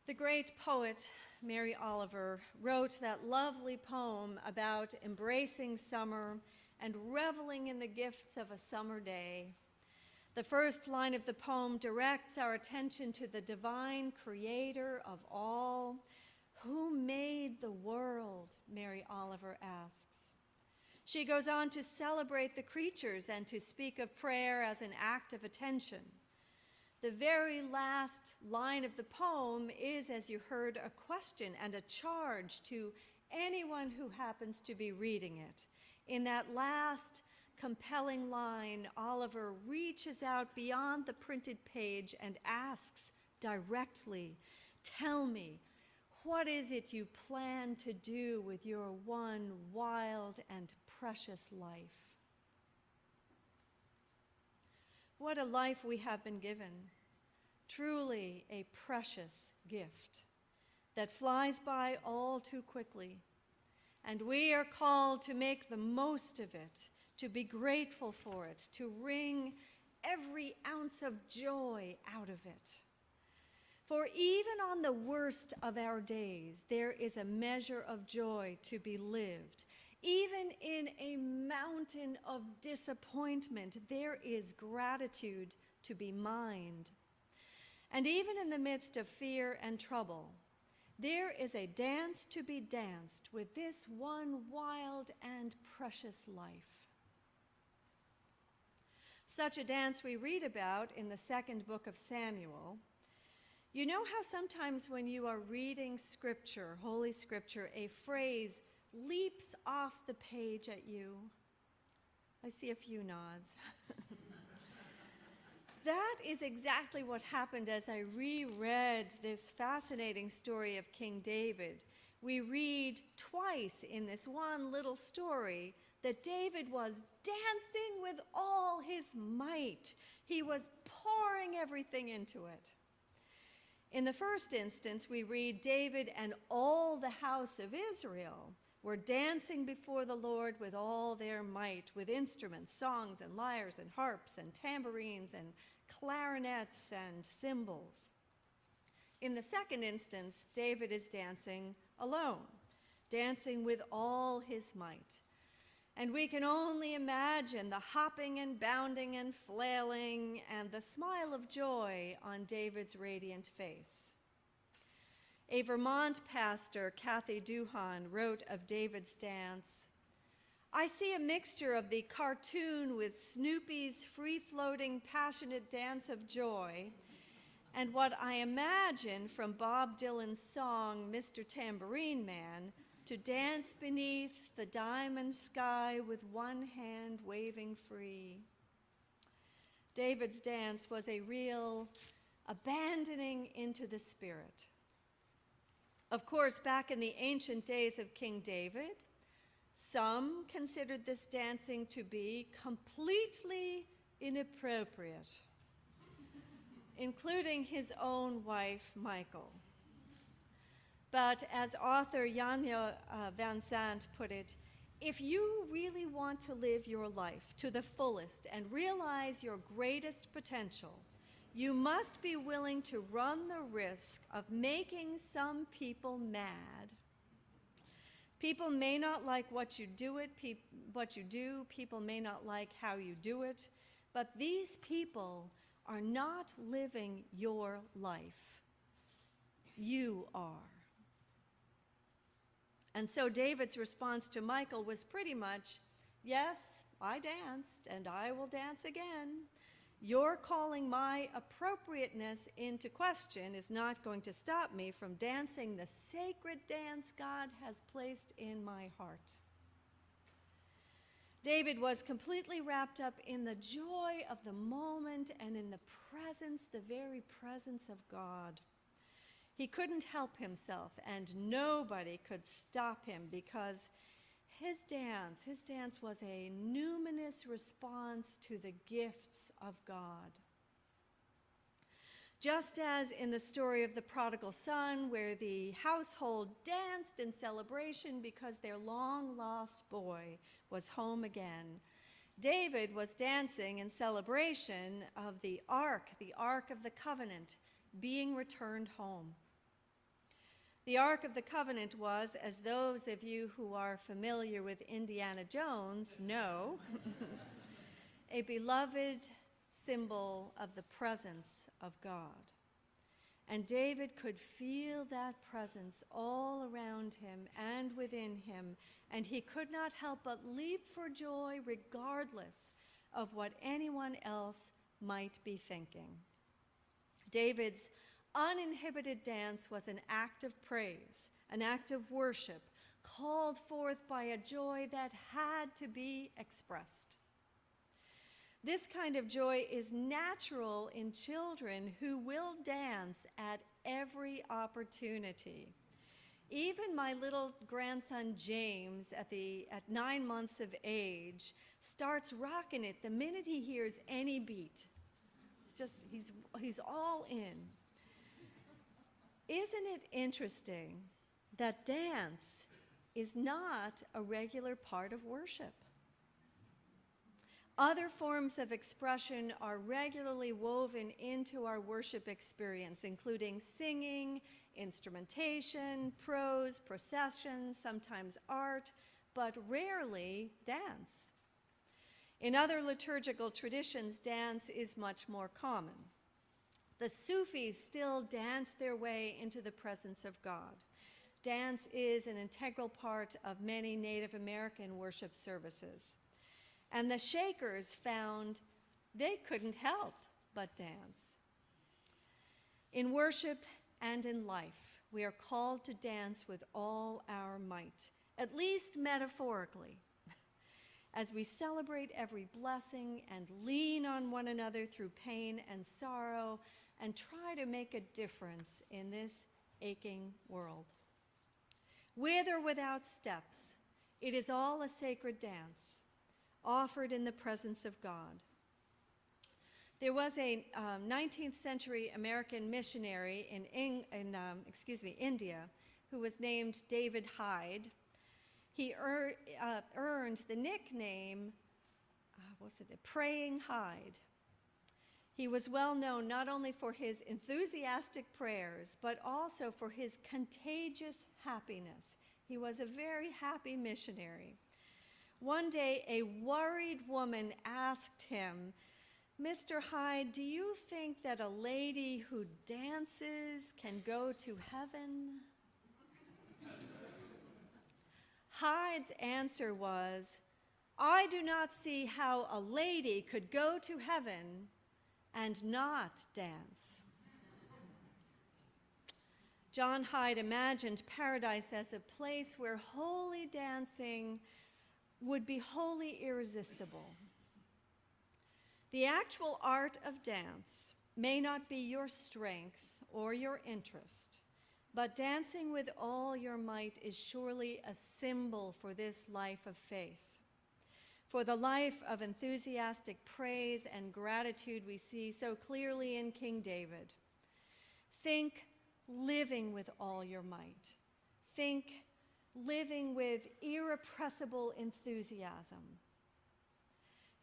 The great poet Mary Oliver wrote that lovely poem about embracing summer and reveling in the gifts of a summer day. The first line of the poem directs our attention to the divine creator of all. Who made the world? Mary Oliver asks. She goes on to celebrate the creatures and to speak of prayer as an act of attention. The very last line of the poem is, as you heard, a question and a charge to anyone who happens to be reading it. In that last compelling line, Oliver reaches out beyond the printed page and asks directly, "Tell me, what is it you plan to do with your one wild and precious life?" What a life we have been given. Truly a precious gift that flies by all too quickly. And we are called to make the most of it, to be grateful for it, to wring every ounce of joy out of it. For even on the worst of our days, there is a measure of joy to be lived. Even in a mountain of disappointment, there is gratitude to be mined. And even in the midst of fear and trouble, there is a dance to be danced with this one wild and precious life. Such a dance we read about in the second book of Samuel. You know how sometimes when you are reading Scripture, Holy Scripture, a phrase leaps off the page at you? I see a few nods. That is exactly what happened as I reread this fascinating story of King David. We read twice in this one little story that David was dancing with all his might. He was pouring everything into it. In the first instance, we read David and all the house of Israel were dancing before the Lord with all their might, with instruments, songs, and lyres, and harps, and tambourines, and clarinets, and cymbals. In the second instance, David is dancing alone, dancing with all his might. And we can only imagine the hopping and bounding and flailing and the smile of joy on David's radiant face. A Vermont pastor, Kathy Duhan, wrote of David's dance, "I see a mixture of the cartoon with Snoopy's free-floating, passionate dance of joy and what I imagine from Bob Dylan's song, Mr. Tambourine Man, to dance beneath the diamond sky with one hand waving free." David's dance was a real abandoning into the spirit. Of course, back in the ancient days of King David, some considered this dancing to be completely inappropriate, including his own wife, Michal. But as author Janja van Sant put it, if you really want to live your life to the fullest and realize your greatest potential, you must be willing to run the risk of making some people mad. People may not like what you do, people may not like how you do it, but these people are not living your life. You are. And so David's response to Michal was pretty much, "Yes, I danced, and I will dance again. Your calling my appropriateness into question is not going to stop me from dancing the sacred dance God has placed in my heart." David was completely wrapped up in the joy of the moment and in the very presence of God. He couldn't help himself, and nobody could stop him because his dance was a numinous response to the gifts of God. Just as in the story of the prodigal son, where the household danced in celebration because their long-lost boy was home again, David was dancing in celebration of the Ark of the Covenant, being returned home. The Ark of the Covenant was, as those of you who are familiar with Indiana Jones know, a beloved symbol of the presence of God. And David could feel that presence all around him and within him, and he could not help but leap for joy regardless of what anyone else might be thinking. David's uninhibited dance was an act of praise, an act of worship, called forth by a joy that had to be expressed. This kind of joy is natural in children who will dance at every opportunity. Even my little grandson James, at 9 months of age, starts rocking it the minute he hears any beat. He's all in. Isn't it interesting that dance is not a regular part of worship? Other forms of expression are regularly woven into our worship experience, including singing, instrumentation, prose, procession, sometimes art, but rarely dance. In other liturgical traditions, dance is much more common. The Sufis still dance their way into the presence of God. Dance is an integral part of many Native American worship services. And the Shakers found they couldn't help but dance. In worship and in life, we are called to dance with all our might, at least metaphorically, as we celebrate every blessing and lean on one another through pain and sorrow and try to make a difference in this aching world. With or without steps, it is all a sacred dance, offered in the presence of God. There was a 19th century American missionary in India who was named David Hyde. He earned the nickname, Praying Hyde. He was well known not only for his enthusiastic prayers, but also for his contagious happiness. He was a very happy missionary. One day, a worried woman asked him, "Mr. Hyde, do you think that a lady who dances can go to heaven?" Hyde's answer was, "I do not see how a lady could go to heaven and not dance." John Hyde imagined paradise as a place where holy dancing would be wholly irresistible. The actual art of dance may not be your strength or your interest, but dancing with all your might is surely a symbol for this life of faith, for the life of enthusiastic praise and gratitude we see so clearly in King David. Think living with all your might. Think living with irrepressible enthusiasm.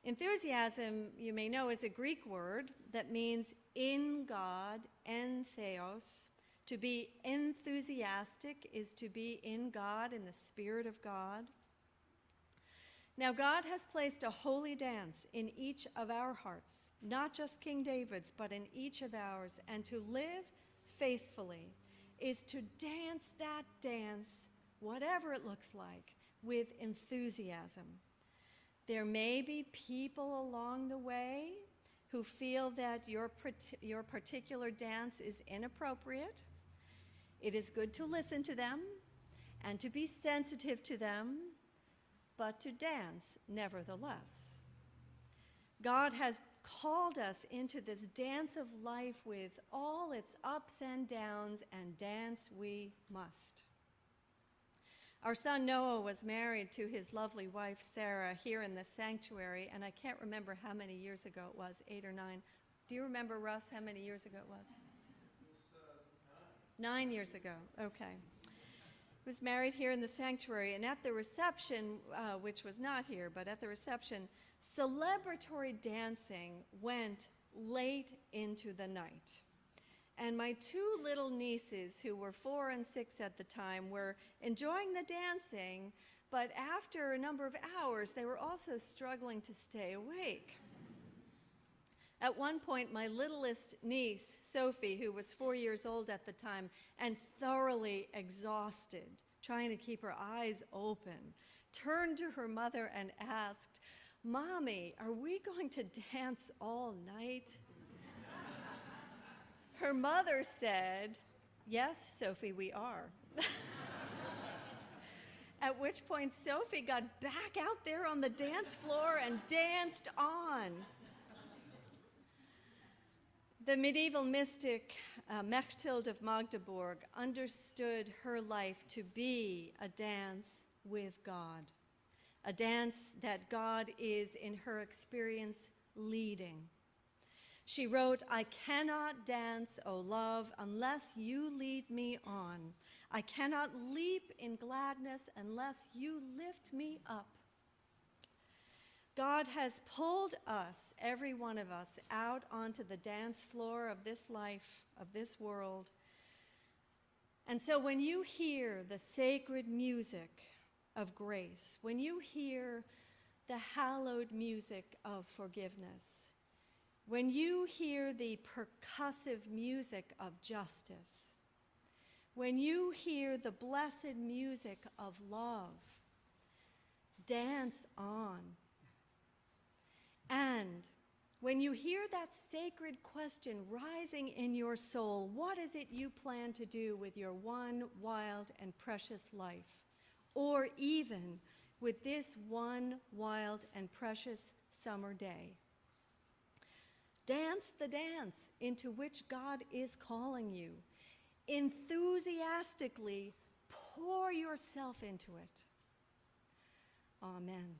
Enthusiasm, you may know, is a Greek word that means in God, entheos. To be enthusiastic is to be in God, in the Spirit of God. Now, God has placed a holy dance in each of our hearts, not just King David's, but in each of ours, and to live faithfully is to dance that dance, whatever it looks like, with enthusiasm. There may be people along the way who feel that your particular dance is inappropriate. It is good to listen to them and to be sensitive to them, but to dance nevertheless. God has called us into this dance of life with all its ups and downs, and dance we must. Our son Noah was married to his lovely wife Sarah here in the sanctuary, and I can't remember how many years ago it was, 8 or 9. Do you remember, Russ, how many years ago it was? 9 years ago, okay. He was married here in the sanctuary, and at the reception, which was not here, but at the reception, celebratory dancing went late into the night. And my two little nieces, who were 4 and 6 at the time, were enjoying the dancing, but after a number of hours, they were also struggling to stay awake. At one point, my littlest niece, Sophie, who was 4 years old at the time and thoroughly exhausted, trying to keep her eyes open, turned to her mother and asked, "Mommy, are we going to dance all night?" Her mother said, "Yes, Sophie, we are." At which point Sophie got back out there on the dance floor and danced on. The medieval mystic Mechtild of Magdeburg understood her life to be a dance with God, a dance that God is, in her experience, leading. She wrote, "I cannot dance, O love, unless you lead me on. I cannot leap in gladness unless you lift me up." God has pulled us, every one of us, out onto the dance floor of this life, of this world. And so when you hear the sacred music of grace, when you hear the hallowed music of forgiveness, when you hear the percussive music of justice, when you hear the blessed music of love, dance on. And when you hear that sacred question rising in your soul, what is it you plan to do with your one wild and precious life? Or even with this one wild and precious summer day? Dance the dance into which God is calling you. Enthusiastically pour yourself into it. Amen.